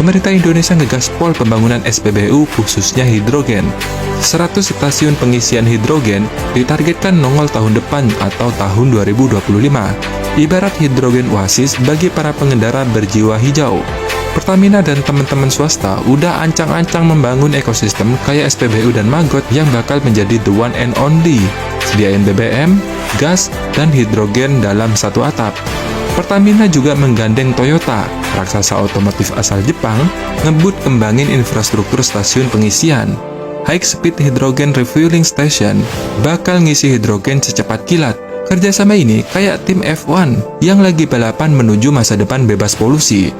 pemerintah Indonesia ngegaspol pembangunan SPBU khususnya hidrogen. 100 stasiun pengisian hidrogen ditargetkan nongol tahun depan atau tahun 2025. Ibarat hidrogen oasis bagi para pengendara berjiwa hijau. Pertamina dan teman-teman swasta udah ancang-ancang membangun ekosistem kayak SPBU dan Magot yang bakal menjadi the one and only. Sediain BBM, gas, dan hidrogen dalam satu atap. Pertamina juga menggandeng Toyota, raksasa otomotif asal Jepang, ngebut kembangin infrastruktur stasiun pengisian. High Speed Hydrogen Refueling Station bakal ngisi hidrogen secepat kilat. Kerjasama ini kayak tim F1 yang lagi balapan menuju masa depan bebas polusi.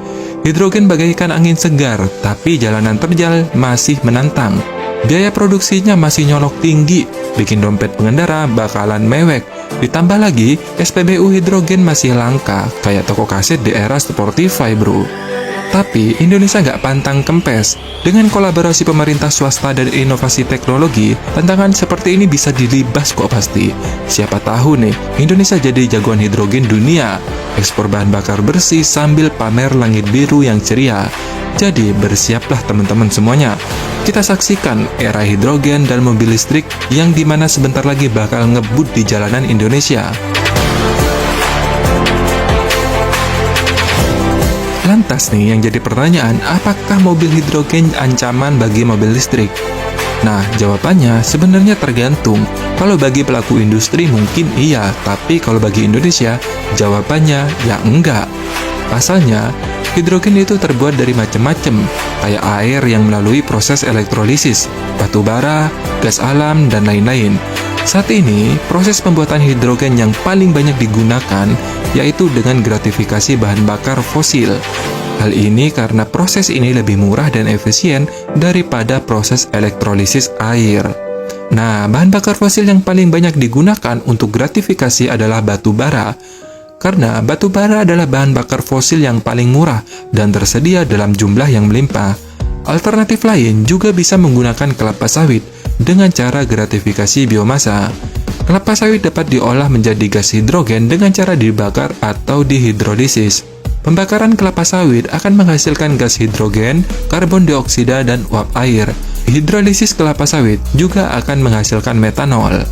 Hidrogen bagaikan angin segar, tapi jalanan terjal masih menantang. Biaya produksinya masih nyolok tinggi, bikin dompet pengendara bakalan mewek. Ditambah lagi, SPBU hidrogen masih langka, kayak toko kaset di era Spotify, bro. Tapi, Indonesia nggak pantang kempes. Dengan kolaborasi pemerintah swasta dan inovasi teknologi, tantangan seperti ini bisa dilibas kok pasti. Siapa tahu nih, Indonesia jadi jagoan hidrogen dunia. Ekspor bahan bakar bersih sambil pamer langit biru yang ceria. Jadi, bersiaplah teman-teman semuanya. Kita saksikan era hidrogen dan mobil listrik yang dimana sebentar lagi bakal ngebut di jalanan Indonesia. Lantas nih yang jadi pertanyaan, apakah mobil hidrogen ancaman bagi mobil listrik? Nah, jawabannya sebenarnya tergantung. Kalau bagi pelaku industri mungkin iya, tapi kalau bagi Indonesia, jawabannya ya enggak. Pasalnya, hidrogen itu terbuat dari macam-macam, kayak air yang melalui proses elektrolisis, batu bara, gas alam, dan lain-lain. Saat ini, proses pembuatan hidrogen yang paling banyak digunakan yaitu dengan gratifikasi bahan bakar fosil. Hal ini karena proses ini lebih murah dan efisien daripada proses elektrolisis air. Nah, bahan bakar fosil yang paling banyak digunakan untuk gratifikasi adalah batu bara. Karena batu bara adalah bahan bakar fosil yang paling murah dan tersedia dalam jumlah yang melimpah. Alternatif lain juga bisa menggunakan kelapa sawit dengan cara gratifikasi biomasa. Kelapa sawit dapat diolah menjadi gas hidrogen dengan cara dibakar atau dihidrolisis. Pembakaran kelapa sawit akan menghasilkan gas hidrogen, karbon dioksida, dan uap air. Hidrolisis kelapa sawit juga akan menghasilkan metanol.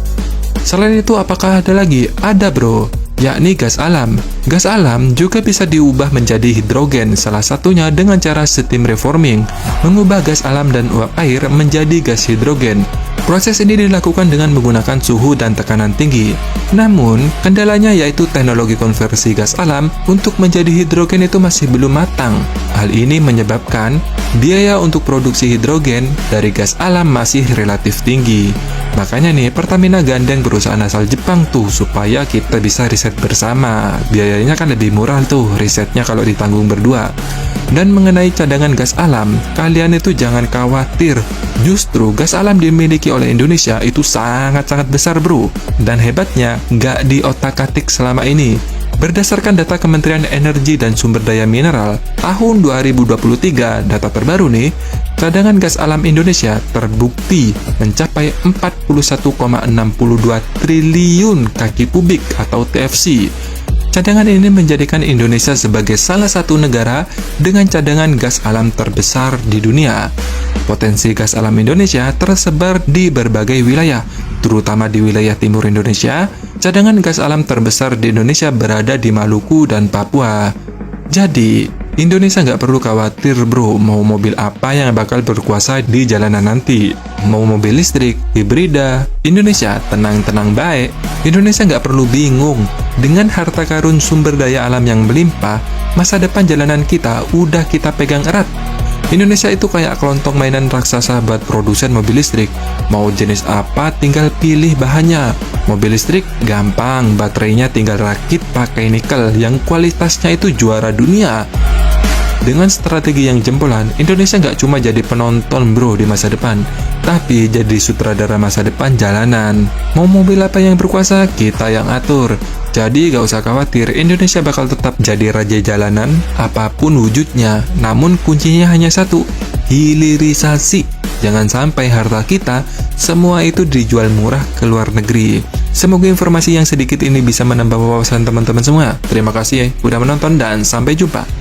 Selain itu, apakah ada lagi? Ada, bro, yakni gas alam. Gas alam juga bisa diubah menjadi hidrogen, salah satunya dengan cara steam reforming, mengubah gas alam dan uap air menjadi gas hidrogen. Proses ini dilakukan dengan menggunakan suhu dan tekanan tinggi. Namun, kendalanya yaitu teknologi konversi gas alam untuk menjadi hidrogen itu masih belum matang. Hal ini menyebabkan biaya untuk produksi hidrogen dari gas alam masih relatif tinggi. Makanya nih, Pertamina gandeng perusahaan asal Jepang tuh supaya kita bisa riset bersama. Biayanya kan lebih murah tuh risetnya kalau ditanggung berdua. Dan mengenai cadangan gas alam, kalian itu jangan khawatir. Justru gas alam dimiliki oleh Indonesia itu sangat-sangat besar, bro. Dan hebatnya, nggak diotak-atik selama ini. Berdasarkan data Kementerian Energi dan Sumber Daya Mineral, tahun 2023, data terbaru nih, cadangan gas alam Indonesia terbukti mencapai 41,62 triliun kaki kubik atau TFC. Cadangan ini menjadikan Indonesia sebagai salah satu negara dengan cadangan gas alam terbesar di dunia. Potensi gas alam Indonesia tersebar di berbagai wilayah, terutama di wilayah timur Indonesia. Cadangan gas alam terbesar di Indonesia berada di Maluku dan Papua. Jadi, Indonesia nggak perlu khawatir, bro, mau mobil apa yang bakal berkuasa di jalanan nanti. Mau mobil listrik, hibrida, Indonesia tenang-tenang baik. Indonesia nggak perlu bingung. Dengan harta karun sumber daya alam yang melimpah, masa depan jalanan kita udah kita pegang erat. Indonesia itu kayak kelontong mainan raksasa buat produsen mobil listrik. Mau jenis apa tinggal pilih bahannya. Mobil listrik gampang, baterainya tinggal rakit pakai nikel yang kualitasnya itu juara dunia. Dengan strategi yang jempolan, Indonesia nggak cuma jadi penonton, bro, di masa depan, tapi jadi sutradara masa depan jalanan. Mau mobil apa yang berkuasa, kita yang atur. Jadi gak usah khawatir, Indonesia bakal tetap jadi raja jalanan apapun wujudnya. Namun kuncinya hanya satu, hilirisasi. Jangan sampai harta kita semua itu dijual murah ke luar negeri. Semoga informasi yang sedikit ini bisa menambah wawasan teman-teman semua. Terima kasih ya udah menonton dan sampai jumpa.